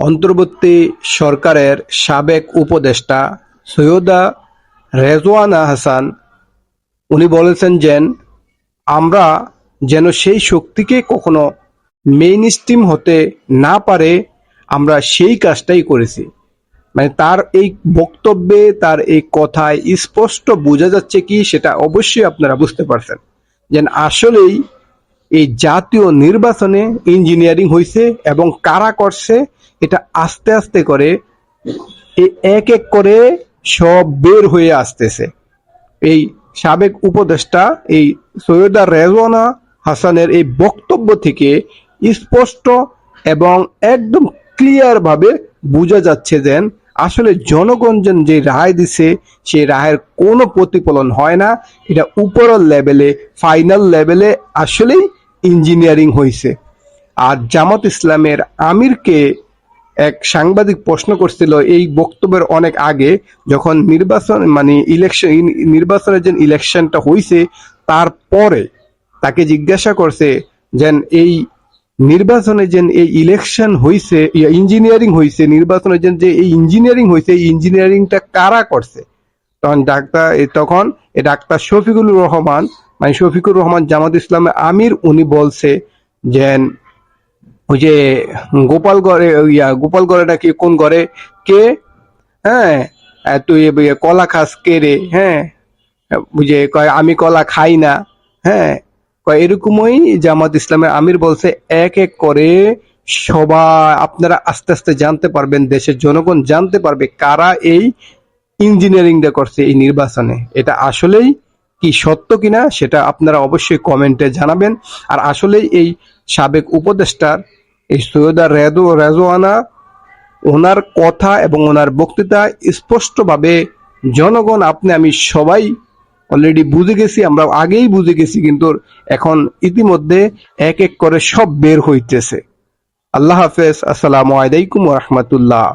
অন্তর্বর্তী সরকারের সাবেক উপদেষ্টা সৈয়দা রেজওয়ানা হাসান উনি বলেছেন যে আমরা যেন সেই শক্তিকে কখনো মেইনস্ট্রিম হতে না পারে, আমরা সেই কাজটাই করেছি। মানে তার এই বক্তব্যে, তার এই কথায় স্পষ্ট বোঝা যাচ্ছে কি, সেটা অবশ্যই আপনারা বুঝতে পারছেন যে আসলেই এই জাতীয় নির্বাচনে ইঞ্জিনিয়ারিং হয়েছে এবং কারা করছে এটা আস্তে আস্তে করে এক এক করে সব বের হয়ে আসতেছে। এই সাবেক উপদেষ্টা এই সৈয়দা রেজওয়ানা হাসানের এই বক্তব্য থেকে স্পষ্ট এবং একদম ক্লিয়ার ভাবে বোঝা যাচ্ছে যে আসলে জনগণ যে রায় দিছে সেই রায়ের কোনো প্রতিফলন হয় না। এটা উপরের লেভেলে, ফাইনাল লেভেলে আসলেই ইঞ্জিনিয়ারিং হয়েছে। আর জামাত ইসলামের আমিরকে এক সাংবাদিক প্রশ্ন করছিল এই বক্তব্যের অনেক আগে, যখন নির্বাচন মানে নির্বাচনের যে ইলেকশনটা হয়েছে তারপরে তাকে জিজ্ঞাসা করছে যে এই নির্বাচনে যে এই ইলেকশন হয়েছে, ইঞ্জিনিয়ারিং হয়েছে, নির্বাচনের যে এই ইঞ্জিনিয়ারিং হয়েছে, এই ইঞ্জিনিয়ারিংটা কারা করছে? তখন ডাক্তার শফিকুর রহমান, মানে শফিকুর রহমান জামাত ইসলামের আমির, উনি বলছে যে ওই যে গোপালগড়ে নাকি কোন ঘরে কে, হ্যাঁ তুই কলা খাস কে রে, হ্যাঁ বুঝে কয় আমি কলা খাই না, হ্যাঁ কয় এরকমই জামাত ইসলামের আমির বলছে এক এক করে সবাই আপনারা আস্তে আস্তে জানতে পারবেন, দেশের জনগণ জানতে পারবে কারা এই ইঞ্জিনিয়ারিংটা করছে এই নির্বাচনে। এটা আসলেই কি সত্য কিনা সেটা আপনারা অবশ্যই কমেন্টে জানাবেন। আর আসলেই এই সাবেক উপদেষ্টার এই সৈয়দা রেজওয়ানা, ওনার কথা এবং ওনার বক্তৃতা স্পষ্টভাবে জনগণ, আপনি আমি সবাই অলরেডি বুঝে গেছি, আমরা আগেই বুঝে গেছি, কিন্তু এখন ইতিমধ্যে এক এক করে সব বের হইতেছে। আল্লাহ হাফেজ, আসসালামু আলাইকুম ওয়া রাহমাতুল্লাহ।